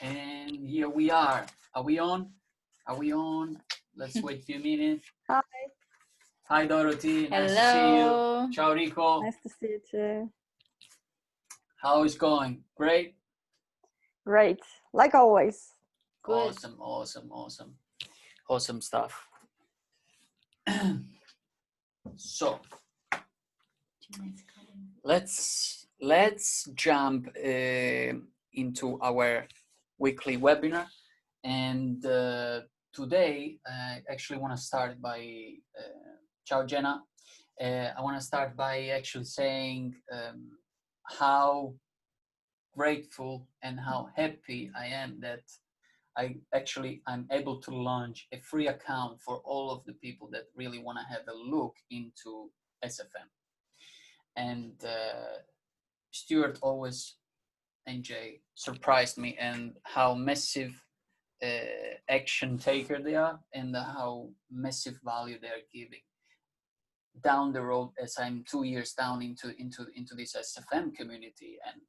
And here we are. Are we on? Are we on? Let's wait a few minutes. Hi. Hi, Dorothy. Nice to see Hello. you. Ciao, Rico. Nice to see you too. How is going? Great? Great. Like always. Good. Awesome stuff. So, let's jump into our weekly webinar. And today, I actually want to start by, ciao Jenna, I want to start by actually saying how grateful and how happy I am that I'm able to launch a free account for all of the people that really want to have a look into SFM. And Stuart always and Jay surprised me and how massive action taker they are and how massive value they are giving down the road as I'm 2 years down into this SFM community, and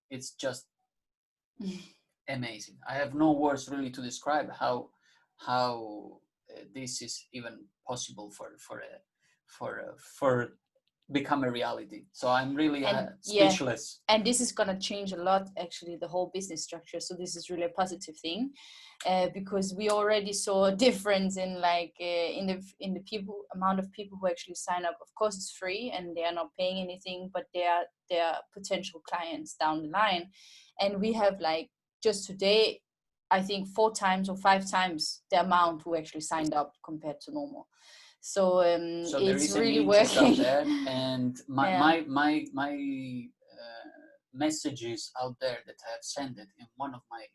it's just amazing. I have no words really to describe how this is even possible for become a reality. So I'm really speechless. And this is gonna change a lot, actually, the whole business structure. So this is really a positive thing, because we already saw a difference in in the people amount of people who actually sign up. Of course, it's free and they are not paying anything, but they are potential clients down the line. And we have just today, I think 4 times or 5 times the amount who actually signed up compared to normal. So it's really working. There, and my messages out there that I have sent it in one of my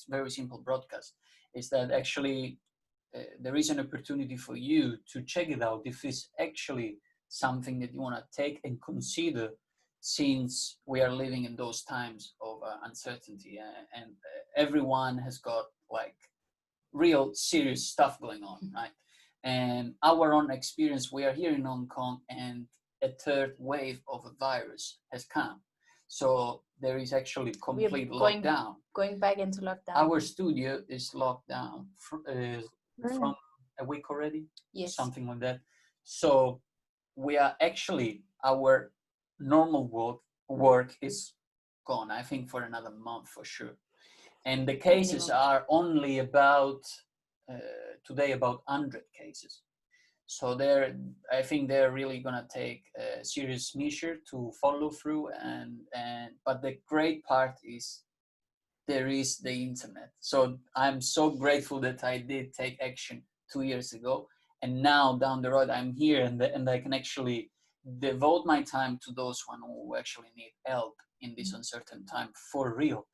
very simple broadcasts is that actually there is an opportunity for you to check it out if it's actually something that you want to take and consider, since we are living in those times of uncertainty and everyone has got real serious stuff going on, right? And our own experience, we are here in Hong Kong and a third wave of a virus has come. So there is actually complete lockdown. Going back into lockdown. Our studio is locked down from a week already. Yes. Something like that. So we are actually, our normal work is gone, I think, for another month for sure. And the cases are only about today about 100 cases. So I think they're really gonna take a serious measure to follow through. But the great part is there is the internet. So I'm so grateful that I did take action 2 years ago, and now down the road I'm here and I can actually devote my time to those one who actually need help in this uncertain time for real.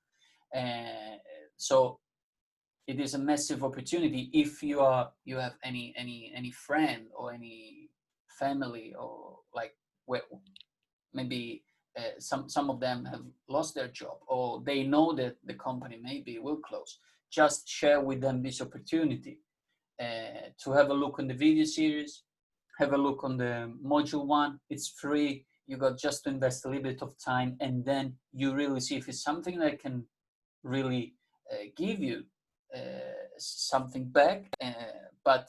So it is a massive opportunity if you have any friend or any family, or maybe some of them have lost their job or they know that the company maybe will close. Just share with them this opportunity to have a look on the video series, have a look on the module 1. It's free. You got just to invest a little bit of time, and then you really see if it's something that can really give you something back. But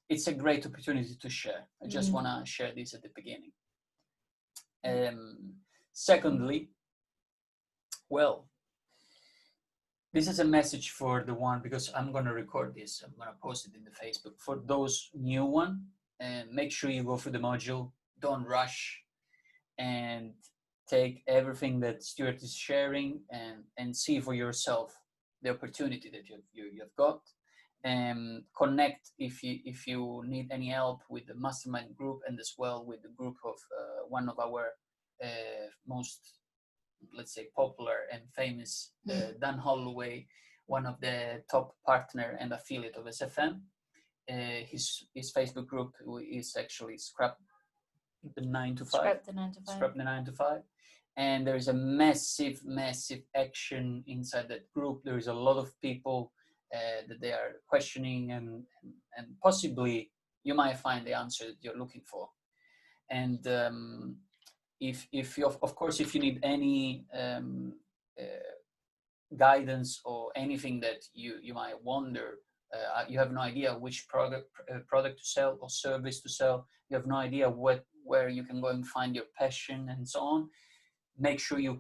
it's a great opportunity to share. I just want to share this at the beginning. Secondly, this is a message for the one, because I'm going to record this, I'm going to post it in the Facebook. For those new one, make sure you go through the module, don't rush, and take everything that Stuart is sharing and see for yourself the opportunity that you've got. Connect if you need any help with the mastermind group, and as well with the group of one of our most, let's say, popular and famous, Dan Holloway, one of the top partner and affiliate of SFM. His Facebook group is actually Scrap the 9 to 5. Scrap the 9 to 5. And there is a massive action inside that group. There is a lot of people that they are questioning, and possibly you might find the answer that you're looking for. And if you, of course, if you need any guidance or anything that you might wonder, you have no idea which product to sell or service to sell, you have no idea where you can go and find your passion and so on, make sure you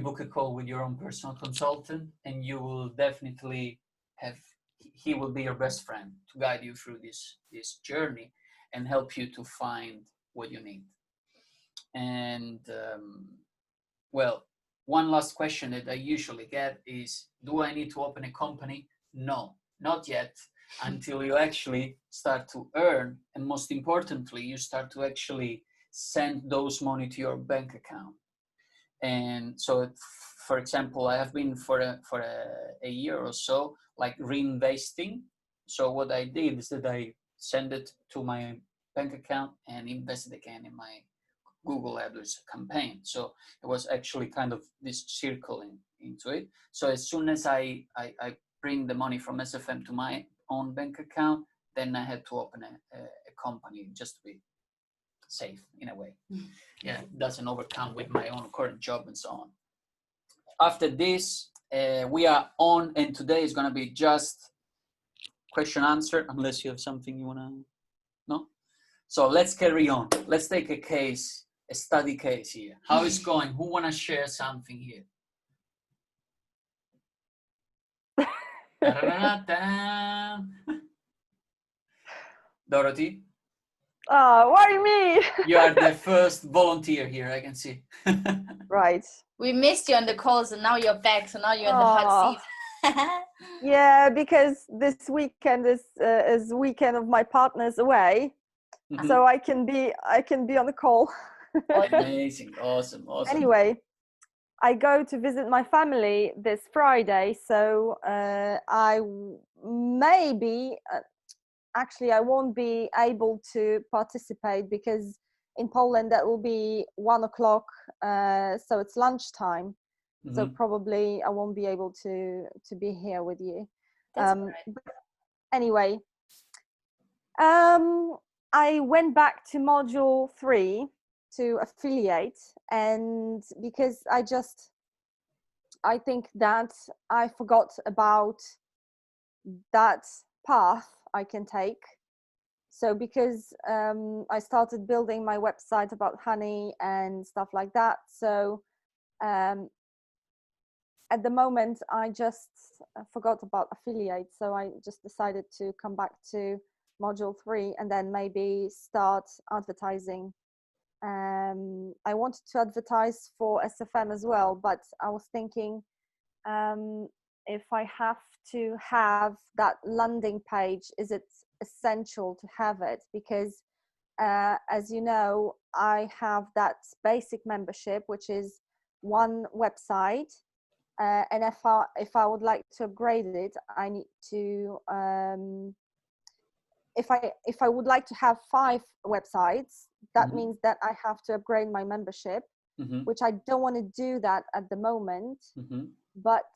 book a call with your own personal consultant, and you will definitely he will be your best friend to guide you through this journey and help you to find what you need. And well, one last question that I usually get is, do I need to open a company? No, not yet, until you actually start to earn, and most importantly, you start to actually send those money to your bank account. And so, for example, I have been for a year or so, like reinvesting. So what I did is that I send it to my bank account and invested again in my Google AdWords campaign. So it was actually kind of this circling into it. So as soon as I bring the money from SFM to my own bank account, then I had to open a company just to be safe in a way. Yeah, it doesn't overcome with my own current job and so on. After this, we are on, and today is going to be just question answer, unless you have something you want to know. So let's carry on. Let's take a study case here. How is going? Who want to share something here? Dorothy? Oh, why me? You are the first volunteer here, I can see. Right. We missed you on the calls, and now you're back. So now you're in the hot seat. Yeah, because this weekend is weekend of my partner's away, so I can be on the call. Amazing, awesome. Anyway, I go to visit my family this Friday, so I maybe actually I won't be able to participate because in Poland that will be 1 o'clock, so it's lunchtime. So probably I won't be able to be here with you. That's right. But anyway, I went back to module 3 to affiliate, and because I think that I forgot about that path I can take. So because I started building my website about honey and stuff like that, so at the moment I just forgot about affiliate, so I just decided to come back to module 3 and then maybe start advertising. I wanted to advertise for SFM as well, but I was thinking if I have to have that landing page, is it essential to have it? Because as you know, I have that basic membership, which is one website, and if I would like to upgrade it, I need to if I would like to have 5 websites, that means that I have to upgrade my membership, which I don't want to do that at the moment. But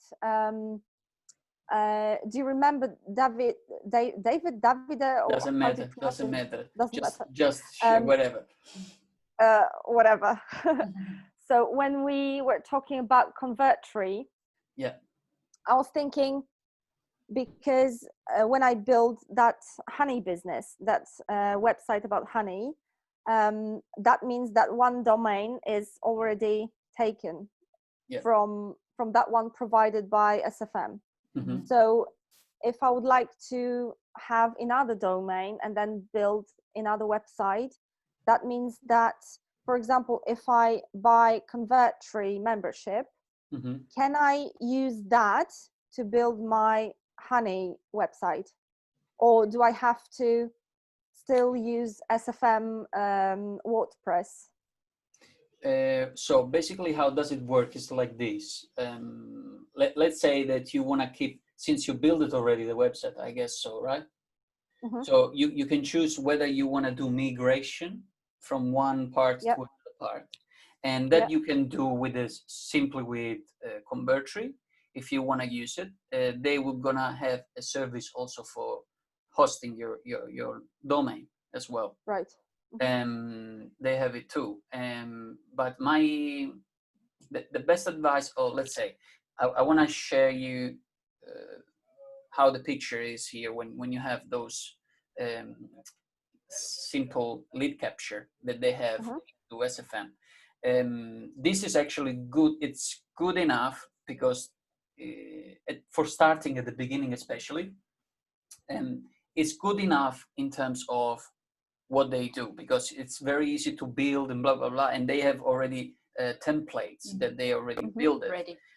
do you remember Davide? Or doesn't matter. Doesn't matter. Just whatever. Whatever. So when we were talking about Convertry, I was thinking, because when I build that honey business, that website about honey, that means that one domain is already taken from that one provided by SFM. So if I would like to have another domain and then build another website, that means that, for example, if I buy Convertry membership, can I use that to build my honey website, or do I have to still use SFM WordPress? So basically, how does it work is like this. Let's say that you want to keep, since you build it already, the website, I guess so, right? So you can choose whether you want to do migration from one part to another part, and that you can do with this simply with Convertry. If you want to use it, they will gonna have a service also for hosting your domain as well. Right. They have it too. But the best advice, or let's say, I want to share you how the picture is here when you have those simple lead capture that they have to SFM. This is actually good. It's good enough because for starting at the beginning, especially, it's good enough in terms of what they do, because it's very easy to build and blah blah blah, and they have already templates that they already built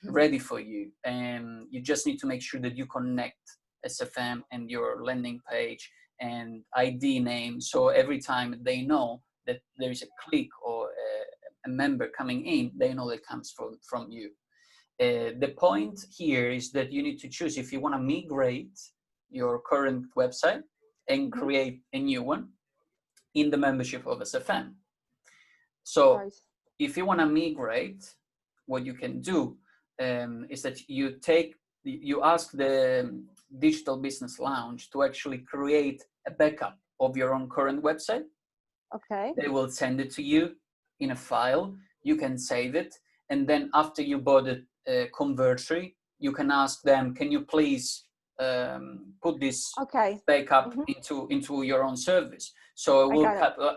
ready for you, and you just need to make sure that you connect SFM and your landing page and ID name, so every time they know that there is a click or a member coming in, they know that comes from you. The point here is that you need to choose if you want to migrate your current website and create a new one in the membership of SFM. So if you want to migrate, what you can do is that you ask the Digital Business Lounge to actually create a backup of your own current website. Okay. They will send it to you in a file. You can save it, and then after you bought a Convertry, you can ask them, can you please put this backup into your own service? So it will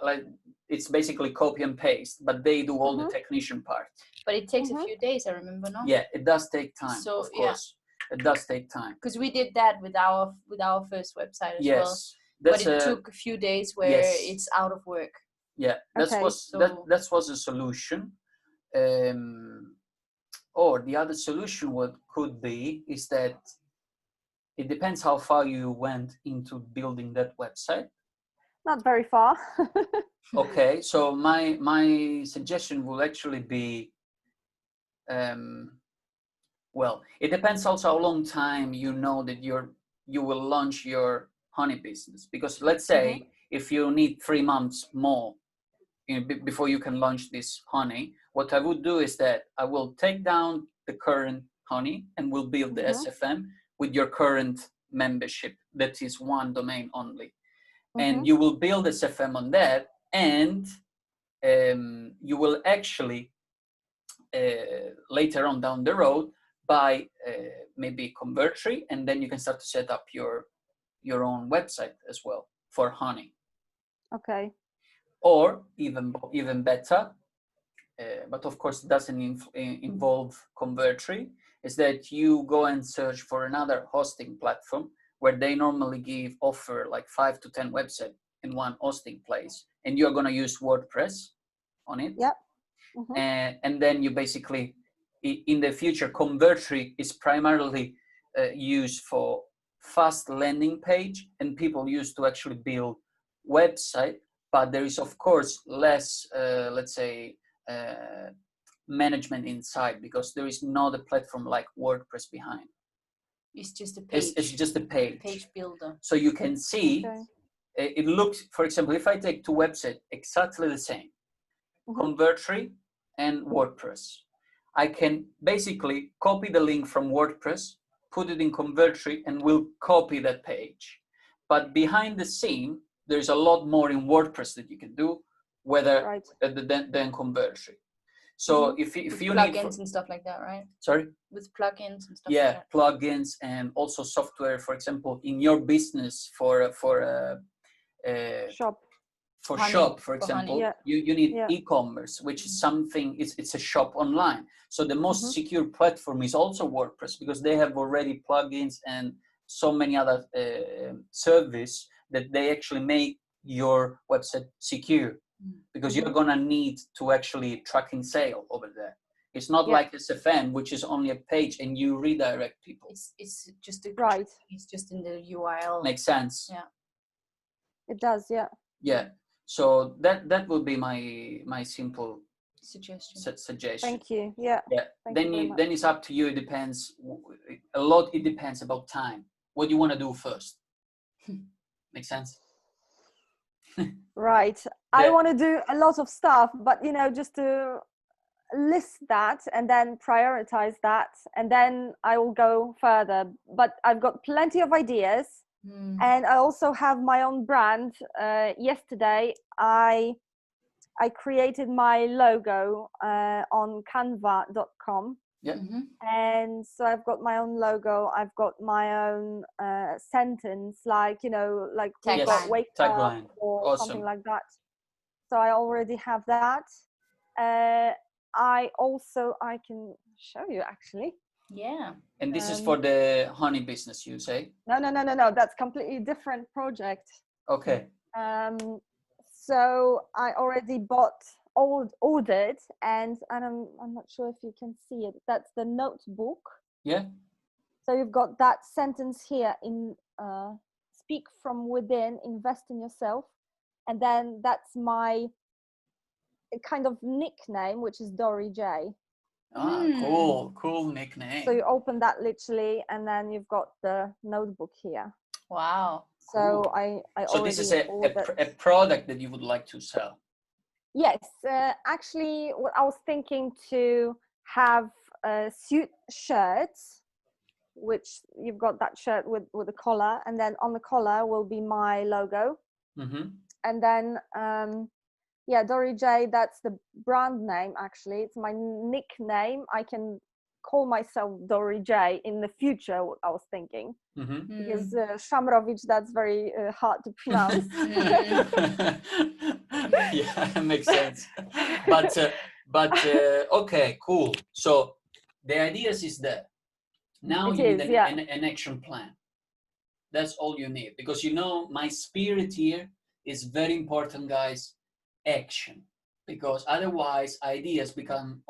like, it's basically copy and paste, but they do all the technician part. But it takes a few days, I remember, no? Yeah, it does take time. So, of course, it does take time. Because we did that with our first website as well. But it took a few days where it's out of work. Yeah, that was a solution. Or the other solution, what could be, is that it depends how far you went into building that website. Not very far. Okay, so my suggestion will actually be, well, it depends also how long time you know that you will launch your honey business. Because let's say if you need 3 months more before you can launch this honey, what I would do is that I will take down the current honey and will build the SFM with your current membership that is one domain only. And you will build SFM on that, and you will actually later on down the road buy maybe Convertry, and then you can start to set up your own website as well for honey. Okay. Or even better, but of course it doesn't involve Convertry, is that you go and search for another hosting platform where they normally offer like 5 to 10 websites in one hosting place, and you're going to use WordPress on it. Yep. And then you basically, in the future, Convertry is primarily used for fast landing page, and people use to actually build website, but there is of course less, let's say, management inside, because there is not a platform like WordPress behind. It's just a page. It's just a page. Page builder. So you can see, it looks, for example, if I take 2 websites exactly the same, Convertry and WordPress, I can basically copy the link from WordPress, put it in Convertry, and will copy that page. But behind the scene, there's a lot more in WordPress that you can do, than Convertry. So if you need plugins and stuff like that, right? Sorry? With plugins and stuff. Yeah, like that. plugins, and also software. For example, in your business for shop. For honey, shop, for example, you need e-commerce, which is something. It's a shop online. So the most secure platform is also WordPress, because they have already plugins and so many other service that they actually make your website secure, because you're gonna need to actually tracking sale over there. It's not like SFM, which is only a page and you redirect people. It's just It's just in the URL. Makes sense. Yeah. It does. Yeah. Yeah. So that would be my simple suggestion. Thank you. Yeah. Yeah. Then it's up to you. It depends a lot. It depends about time. What do you want to do first? Make sense? Right. I want to do a lot of stuff, but just to list that and then prioritize that, and then I will go further. But I've got plenty of ideas, and I also have my own brand. Yesterday, I created my logo on canva.com. Yeah. And so I've got my own logo. I've got my own sentence, like, you know, like we got wake tagline. up or Awesome. something like that. So I already have that. I can show you actually. Yeah. And this is for the honey business, you say? No. That's completely different project. Okay. So I already ordered, and I'm not sure if you can see it. That's the notebook. Yeah. So you've got that sentence here in speak from within, invest in yourself, and then that's my kind of nickname, which is Dory J. Cool nickname. So you open that literally, and then you've got the notebook here. Wow. So cool. I so this is a product that you would like to sell? Yes, actually, what I was thinking to have suit shirts, which you've got that shirt with a collar, and then on the collar will be my logo. And then Dory J, that's the brand name. Actually, it's my nickname. I can call myself Dory J in the future, what I was thinking, because Shamrovich, that's very hard to pronounce. Yeah, that makes sense. But okay, cool. So the ideas is there. Now you need an action plan. That's all you need, because you know my spirit here is very important, guys. Action, because otherwise ideas become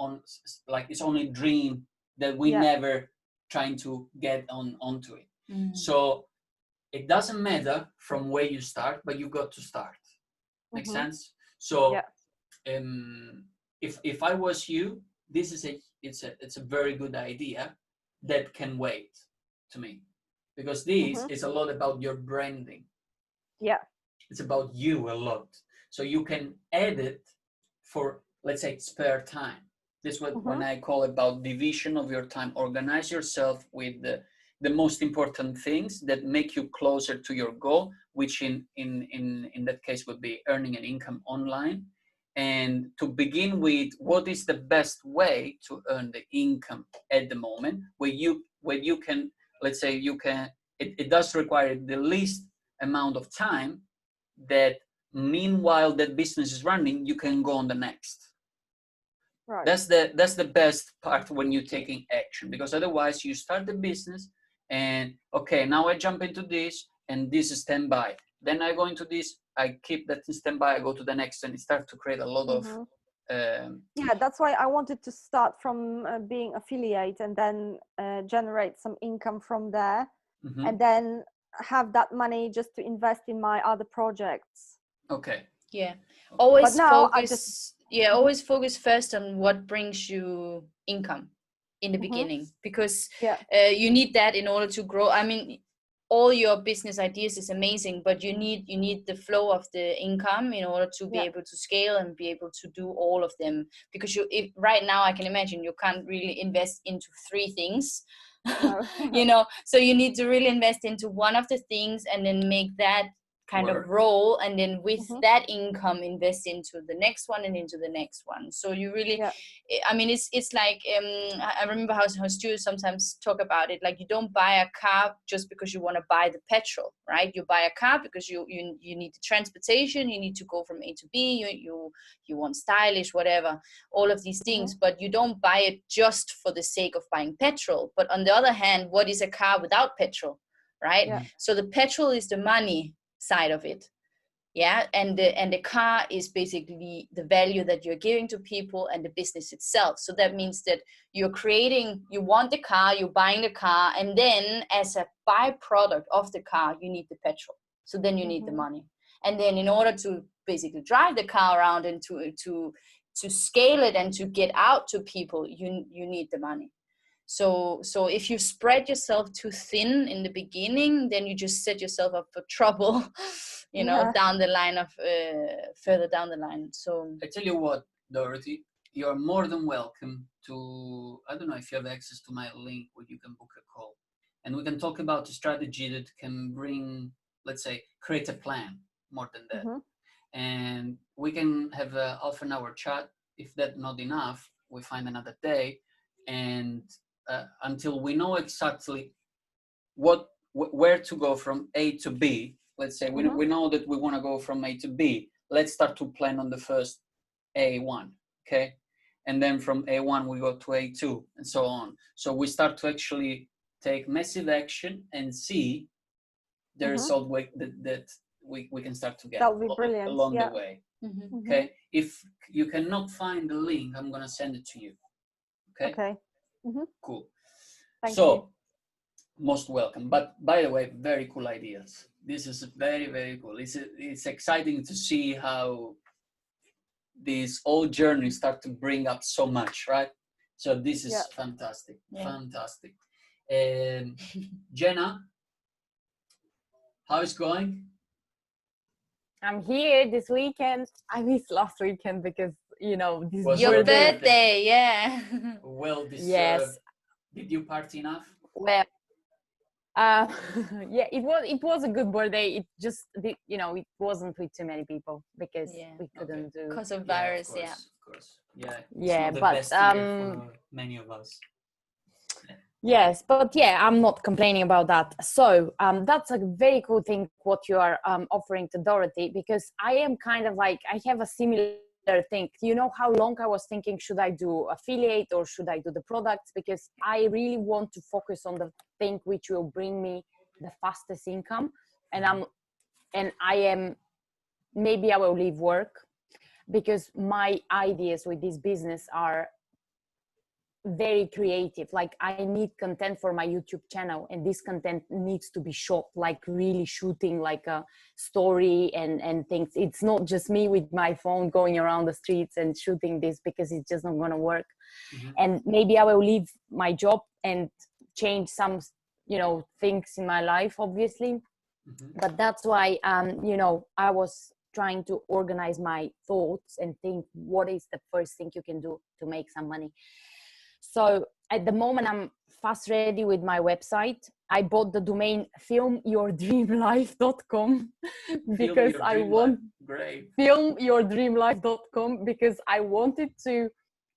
it's only dream that we never trying to get onto it. So it doesn't matter from where you start, but you got to start. Make sense? So if I was you, this is it's a very good idea that can wait to me, because this is a lot about your branding. It's about you a lot, so you can add it for, let's say, spare time. This is what when I call about division of your time. Organize yourself with the most important things that make you closer to your goal, which in that case would be earning an income online. And to begin with, what is the best way to earn the income at the moment, where you can, let's say, it does require the least amount of time, that meanwhile that business is running, you can go on the next. Right. That's the best part when you're taking action, because otherwise you start the business and okay, now I jump into this and this is standby. Then I go into this, I keep that in standby, I go to the next, and it starts to create a lot of that's why I wanted to start from being affiliate, and then generate some income from there, and then have that money just to invest in my other projects. Okay. Yeah. Always focus. Always focus first on what brings you income in the beginning, because you need that in order to grow. I mean, all your business ideas is amazing, but you need the flow of the income in order to be able to scale and be able to do all of them. Because right now I can imagine you can't really invest into 3 things. No. You know, so you need to really invest into one of the things and then make that kind of roll, and then with that income invest into the next one and into the next one. So you really I mean, it's like I remember how Stuart sometimes talk about it, like you don't buy a car just because you want to buy the petrol, right? You buy a car because you need the transportation, you need to go from A to B, you want stylish, whatever, all of these things, but you don't buy it just for the sake of buying petrol. But on the other hand, what is a car without petrol, right? So the petrol is the money side of it, and the car is basically the value that you're giving to people and the business itself. So that means that you want the car, you're buying the car, and then as a byproduct of the car you need the petrol, so then you need the money. And then in order to basically drive the car around and to scale it and to get out to people, you need the money. So if you spread yourself too thin in the beginning, then you just set yourself up for trouble, down the line of further down the line. So I tell you what, Dorothy, you are more than welcome to, I don't know if you have access to my link where you can book a call, and we can talk about a strategy that can bring, let's say, create a plan more than that. And we can have a half an hour chat. If that's not enough, we find another day and until we know exactly where to go from A to B. Let's say we know that we want to go from A to B. Let's start to plan on the first A1, okay? And then from A1 we go to A2 and so on. So we start to actually take massive action and see the result that we can start to get along the way. Okay, if you cannot find the link, I'm gonna send it to you. Okay. Cool. Thank you. Most welcome. But by the way, very cool ideas. This is very, very cool. It's exciting to see how these old journeys start to bring up so much, right? So this is fantastic. Fantastic. Jenna, how is it going? I'm here this weekend. I missed last weekend because, you know, this was your birthday. Yeah. Well deserved. Yes. Did you party enough? Well, yeah, it was a good birthday. It just, you know, it wasn't with too many people because we couldn't do because of virus. Of course. Yeah. Yeah, but best for many of us. Yes, but yeah, I'm not complaining about that. So that's a very cool thing what you are offering to Dorothy, because I am kind of like, I have a similar thing. You know how long I was thinking, should I do affiliate or should I do the products? Because I really want to focus on the thing which will bring me the fastest income. And I am, maybe I will leave work, because my ideas with this business are very creative. Like, I need content for my YouTube channel, and this content needs to be shot, like really shooting like a story and things. It's not just me with my phone going around the streets and shooting this, because it's just not going to work. And maybe I will leave my job and change some, you know, things in my life, obviously. But that's why you know, I was trying to organize my thoughts and think, what is the first thing you can do to make some money? So at the moment, I'm fast ready with my website. I bought the domain filmyourdreamlife.com because I want filmyourdreamlife.com because I wanted to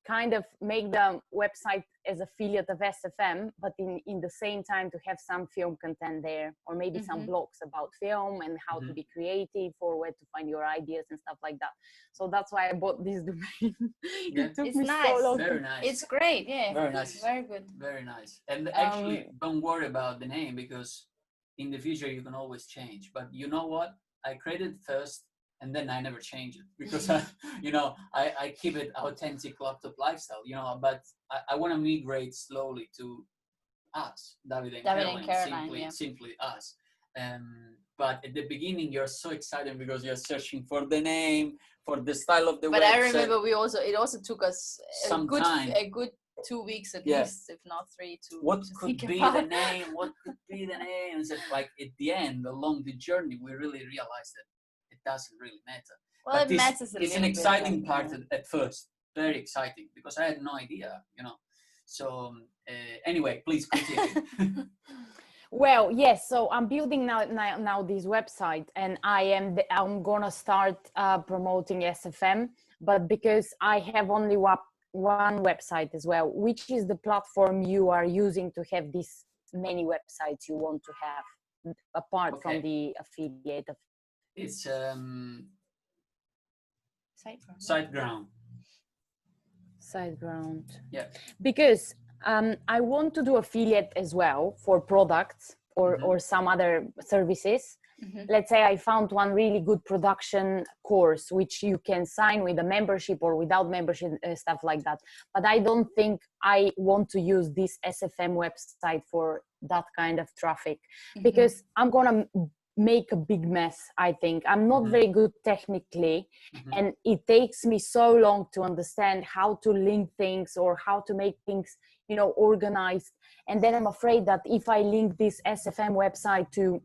kind of make the website as affiliate of SFM, but in the same time to have some film content there, or maybe some blogs about film and how to be creative, or where to find your ideas and stuff like that. So that's why I bought this domain. It took me so long. Very nice. It's great. Yeah. Very nice. Very good. Very nice. And actually, don't worry about the name, because in the future you can always change. But you know what? I created it first, and then I never change it, because I keep it authentic laptop lifestyle, but I want to migrate slowly to us, Davide and Caroline, simply us. But at the beginning, you're so excited because you're searching for the name, for the style of the website. But I remember it also took us a good 2 weeks at least, if not 3, to what could be the name? What could be the name? And so, like, at the end, along the journey, we really realized that it doesn't really matter. Well, but it matters it's an exciting part at first. Very exciting, because I had no idea, So anyway, please continue. Well, yes. So I'm building now this website, and I'm gonna start promoting SFM, but because I have only one website as well, which is the platform you are using to have these many websites you want to have, apart from the affiliate. It's SiteGround. SiteGround. Yeah. Because I want to do affiliate as well for products or some other services. Let's say I found one really good production course, which you can sign with a membership or without membership, stuff like that. But I don't think I want to use this SFM website for that kind of traffic, because I'm going to make a big mess. I think I'm not very good technically, and it takes me so long to understand how to link things or how to make things, organized. And then I'm afraid that if I link this SFM website to,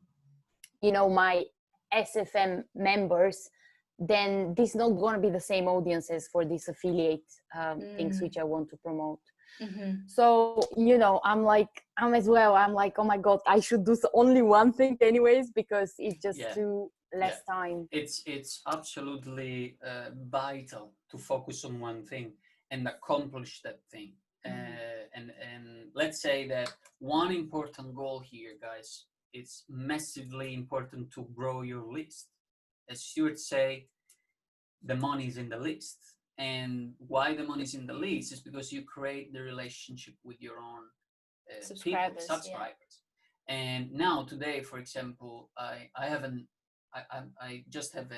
my SFM members, then this is not going to be the same audiences for these affiliate things which I want to promote. So, I'm like, oh my God, I should do only one thing anyways, because it's just too less time. It's absolutely vital to focus on one thing and accomplish that thing. And let's say that one important goal here, guys, it's massively important to grow your list. As Stuart say, the money is in the list. And why the money is in the list is because you create the relationship with your own subscribers. Yeah. And now today, for example, I just have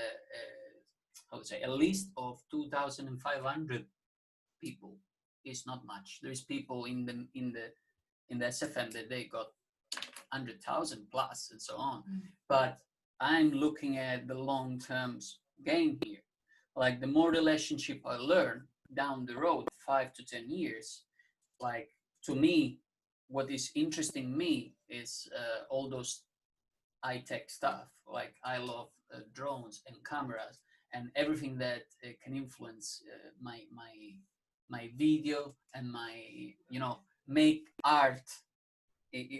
a list of 2,500 people. It's not much. There's people in the SFM that they got 100,000 plus and so on. But I'm looking at the long-term gain here. Like the more relationship I learn down the road, 5 to 10 years, like to me, what is interesting me is all those high-tech stuff. Like I love drones and cameras and everything that can influence my video and my, make art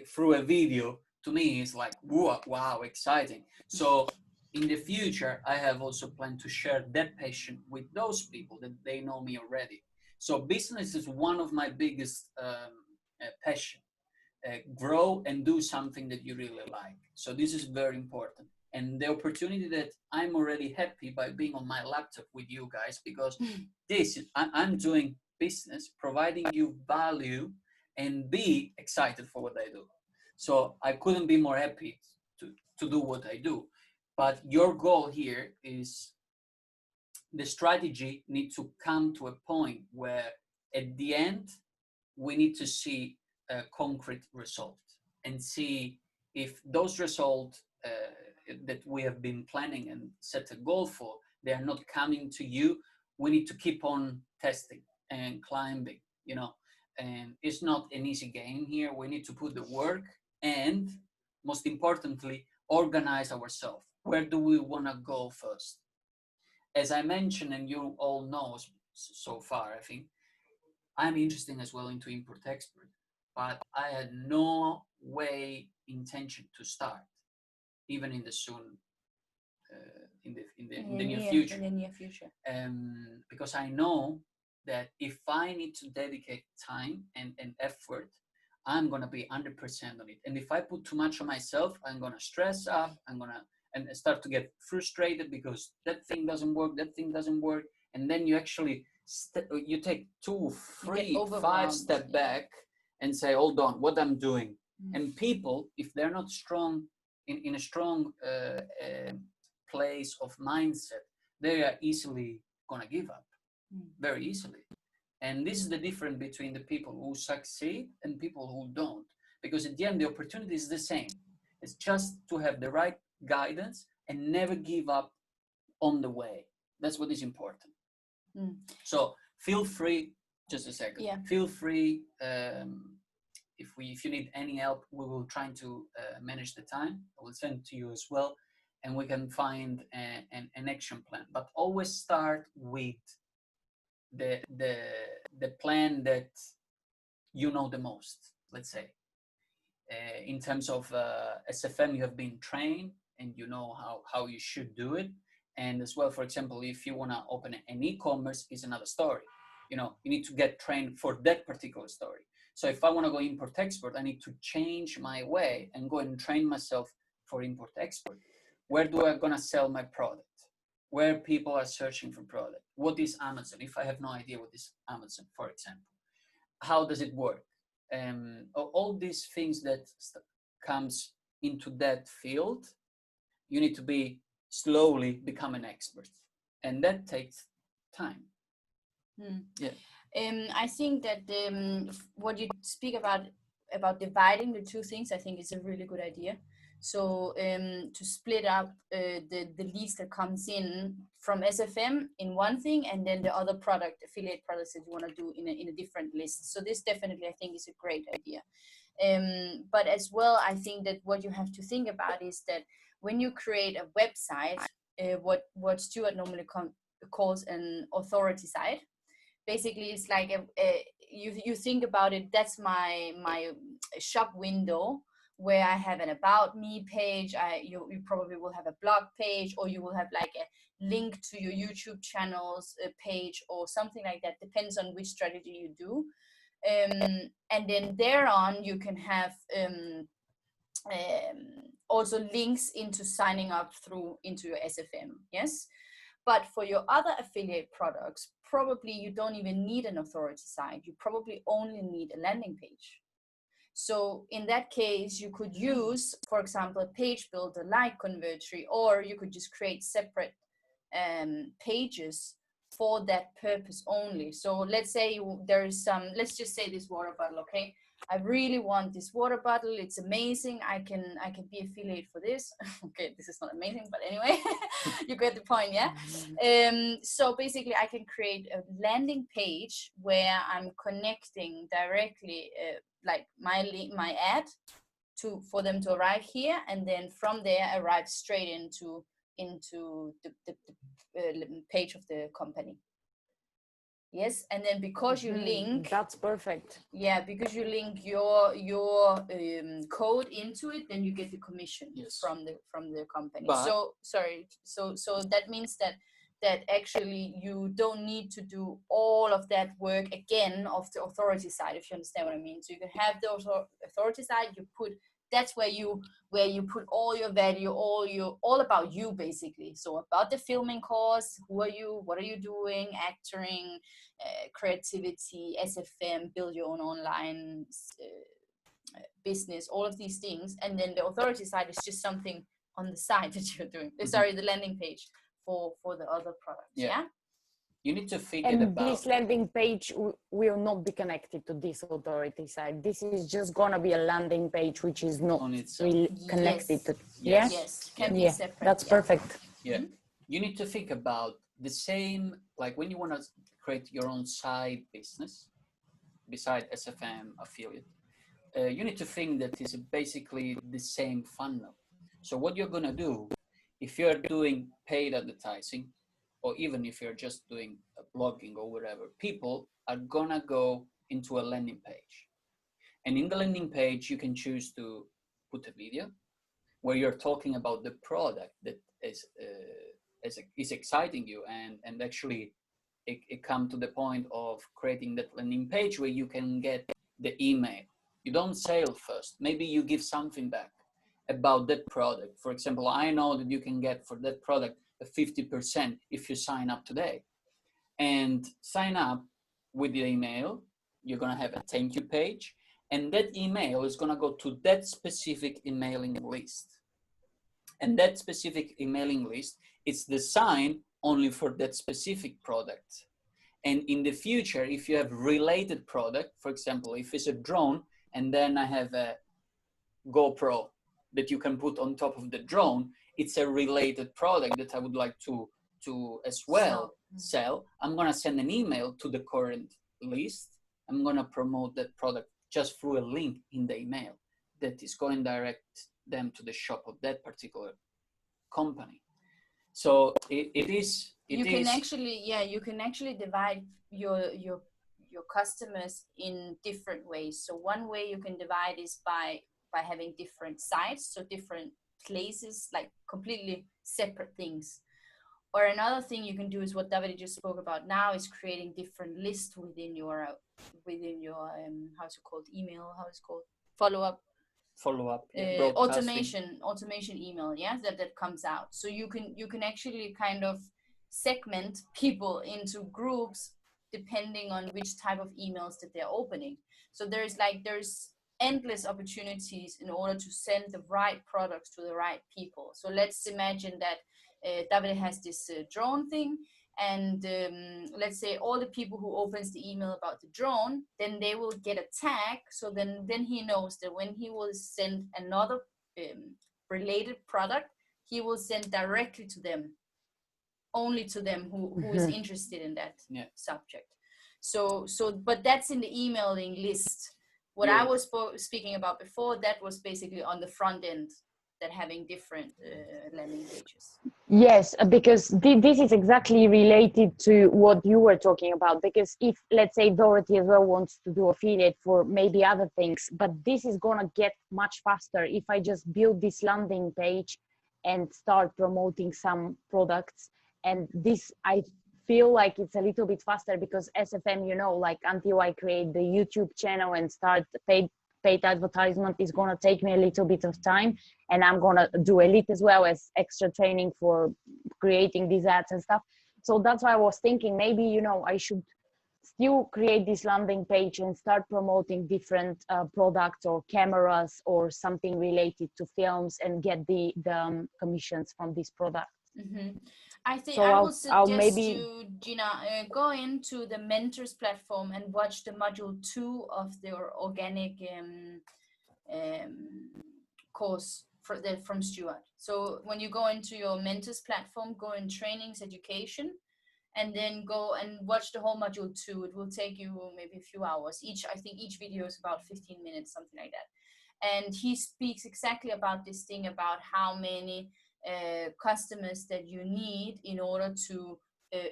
through a video. To me is like wow, exciting. So in the future I have also planned to share that passion with those people that they know me already. So business is one of my biggest passion. Grow and do something that you really like. So this is very important. And the opportunity that I'm already happy by being on my laptop with you guys, because I'm doing business, providing you value, and be excited for what I do. So I couldn't be more happy to do what I do. But your goal here is the strategy needs to come to a point where at the end we need to see a concrete result and see if those results that we have been planning and set a goal for, they are not coming to you. We need to keep on testing and climbing, and it's not an easy game here. We need to put the work and, most importantly, organize ourselves. Where do we want to go first? As I mentioned, and you all know so far, I think, I'm interested as well into import-export, but I had no intention to start, even in the soon, in the near future. In the near future. Because I know that if I need to dedicate time and effort, I'm gonna be 100% on it. And if I put too much on myself, I'm gonna stress up. And start to get frustrated because that thing doesn't work, and then you actually you take 2, 3, 5 steps back and say, hold on, what I'm doing. And people, if they're not strong in a strong place of mindset, they are easily gonna give up very easily. And this is the difference between the people who succeed and people who don't, because at the end the opportunity is the same. It's just to have the right guidance and never give up on the way. That's what is important. So feel free, just a second. Yeah. Feel free. If you need any help, we will try to manage the time. I will send to you as well, and we can find an action plan. But always start with the plan that you know the most. Let's say, in terms of SFM, you have been trained and you know how you should do it. And as well, for example, if you want to open an e-commerce, is another story. You need to get trained for that particular story. So if I want to go import-export, I need to change my way and go and train myself for import-export. Where do I gonna sell my product? Where people are searching for product? What is Amazon? If I have no idea what is Amazon, for example, how does it work? All these things that comes into that field, you need to be slowly become an expert, and that takes time. Yeah. I think that what you speak about dividing the two things, I think is a really good idea. So to split up the leads that comes in from SFM in one thing, and then the other affiliate products that you want to do in a different list. So this definitely, I think, is a great idea. But as well, I think that what you have to think about is that when you create a website, what Stuart normally calls an authority site, basically it's like you think about it, that's my shop window where I have an about me page. You probably will have a blog page, or you will have like a link to your YouTube channels page or something like that, depends on which strategy you do. And then thereon you can have also links into signing up through into your SFM. Yes. But for your other affiliate products, probably you don't even need an authority site. You probably only need a landing page. So in that case, you could use, for example, a page builder like Convertry, or you could just create separate pages for that purpose only. So let's say there is some, let's just say this water bottle, okay? I really want this water bottle. It's amazing. I can be affiliate for this. Okay, this is not amazing, but anyway, you get the point, yeah? So basically, I can create a landing page where I'm connecting directly, like my ad for them to arrive here, and then from there arrive straight into the page of the company. Yes, and then because you link, that's perfect. Yeah, because you link your code into it, then you get the commission from the company. But, so that means that actually you don't need to do all of that work again of the authority side, if you understand what I mean. So you can have the authority side, that's where you put all your value, all about you, basically. So about the filming course, who are you, what are you doing, acting, creativity, SFM, build your own online business, all of these things. And then the authority side is just something on the side that you're doing. Sorry, the landing page for the other products. Yeah. You need to figure about. This landing page will not be connected to this authority side. This is just gonna be a landing page which is not really connected to. Yes, can be separate. That's perfect. Yeah, you need to think about the same, like when you want to create your own side business beside SFM affiliate. You need to think that it's basically the same funnel. So what you're gonna do, if you're doing paid advertising, or even if you're just doing blogging or whatever, people are gonna go into a landing page. And in the landing page, you can choose to put a video where you're talking about the product that is exciting you, and actually it come to the point of creating that landing page where you can get the email. You don't sell first. Maybe you give something back about that product. For example, I know that you can get for that product a 50% if you sign up today. And sign up with the email. You're going to have a thank you page. And that email is going to go to that specific emailing list. And that specific emailing list is designed only for that specific product. And in the future, if you have related product, for example, if it's a drone, and then I have a GoPro that you can put on top of the drone, it's a related product that I would like to as well sell. I'm gonna send an email to the current list. I'm gonna promote that product just through a link in the email that is going direct them to the shop of that particular company. So you can actually divide your customers in different ways. So one way you can divide is by having different sites, so different places, like completely separate things. Or another thing you can do is what Davide just spoke about now, is creating different lists within your how's it called, email, how it's called, follow-up, automation email, that comes out. So you can actually kind of segment people into groups depending on which type of emails that they're opening. So there's endless opportunities in order to send the right products to the right people. So let's imagine that Davide has this drone thing, and let's say all the people who opens the email about the drone, then they will get a tag. So then he knows that when he will send another related product, he will send directly to them, only to them who is interested in that subject. So but that's in the emailing list. What I was speaking about before, that was basically on the front end, that having different landing pages. Yes, because this is exactly related to what you were talking about. Because if, let's say, Dorothy as well wants to do affiliate for maybe other things, but this is going to get much faster if I just build this landing page and start promoting some products. And this, I feel like it's a little bit faster because SFM, you know, like until I create the YouTube channel and start paid advertisement is going to take me a little bit of time, and I'm going to do Elite as well as extra training for creating these ads and stuff. So that's why I was thinking maybe, you know, I should still create this landing page and start promoting different products or cameras or something related to films and get the commissions from this product. Mm-hmm. I think so I will suggest maybe you, Gina, go into the mentors platform and watch the module 2 of their organic course from Stuart. So when you go into your mentors platform, go in trainings, education, and then go and watch the whole module 2. It will take you maybe a few hours each. I think each video is about 15 minutes, something like that. And he speaks exactly about this thing about how many customers that you need in order to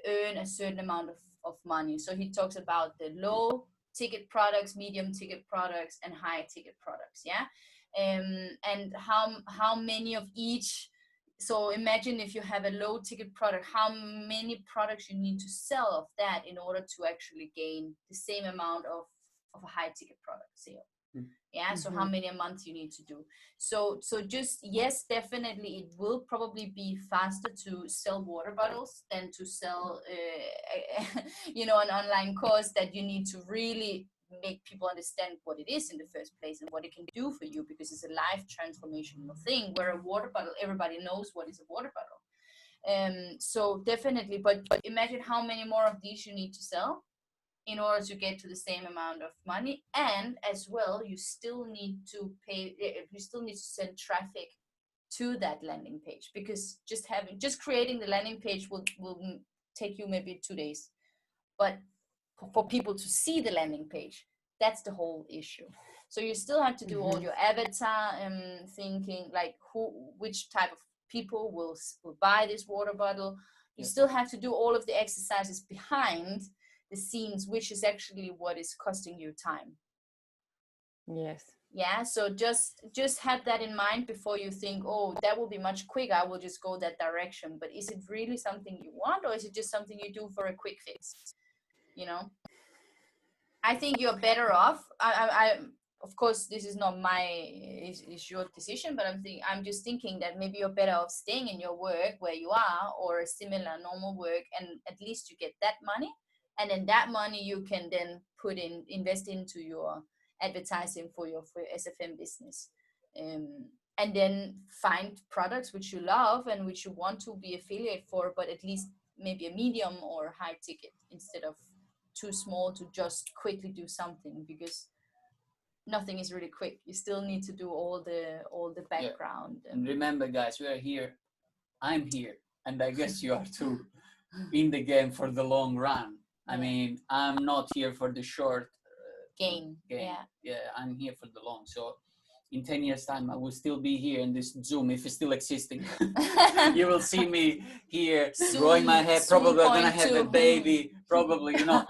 earn a certain amount of money. So he talks about the low ticket products, medium ticket products, and high ticket products. Yeah. And how many of each. So imagine if you have a low ticket product, how many products you need to sell of that in order to actually gain the same amount of a high ticket product sale. Yeah. So how many a month you need to do. So just, yes, definitely it will probably be faster to sell water bottles than to sell, you know, an online course that you need to really make people understand what it is in the first place and what it can do for you, because it's a life transformational thing, where a water bottle, everybody knows what is a water bottle. So definitely, but imagine how many more of these you need to sell in order to get to the same amount of money. And as well, you still need to send traffic to that landing page, because just creating the landing page will take you maybe 2 days, but for people to see the landing page, that's the whole issue. So you still have to do all your avatar thinking, like which type of people will buy this water bottle. You still have to do all of the exercises behind the scenes, which is actually what is costing you time. Yes. Yeah, so just have that in mind before you think, oh, that will be much quicker, I will just go that direction. But is it really something you want, or is it just something you do for a quick fix? You know, I think you're better off. I of course, this is not is your decision, but I'm just thinking that maybe you're better off staying in your work where you are, or a similar normal work, and at least you get that money, and then that money you can then invest into your advertising for your SFM business, and then find products which you love and which you want to be affiliate for, but at least maybe a medium or high ticket instead of too small to just quickly do something, because nothing is really quick. You still need to do all the background. And remember, guys, we are here. I'm here, and I guess you are too, in the game for the long run. I mean, I'm not here for the short game. Yeah, I'm here for the long. So in 10 years time, I will still be here in this Zoom, if it's still existing. You will see me here growing my hair. Probably I'm gonna have a baby. Probably, you know.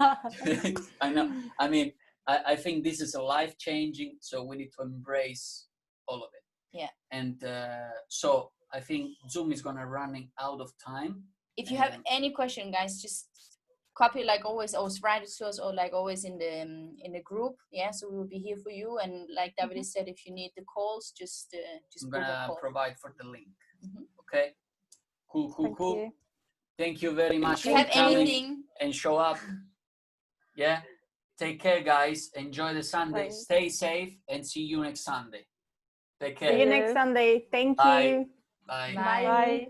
I know. I mean, I think this is a life-changing, so we need to embrace all of it. Yeah. And so I think Zoom is gonna running out of time. If you have any question, guys, just copy like always, or write it to us, or like always in the group. Yeah, so we will be here for you. And like Davide said, if you need the calls, just I'm gonna provide for the link. Okay. Cool. You. Thank you very much for coming anything and show up. Yeah. Take care, guys. Enjoy the Sunday. Thanks. Stay safe, and see you next Sunday. Take care. See you next Sunday. Thank you. Bye. Bye.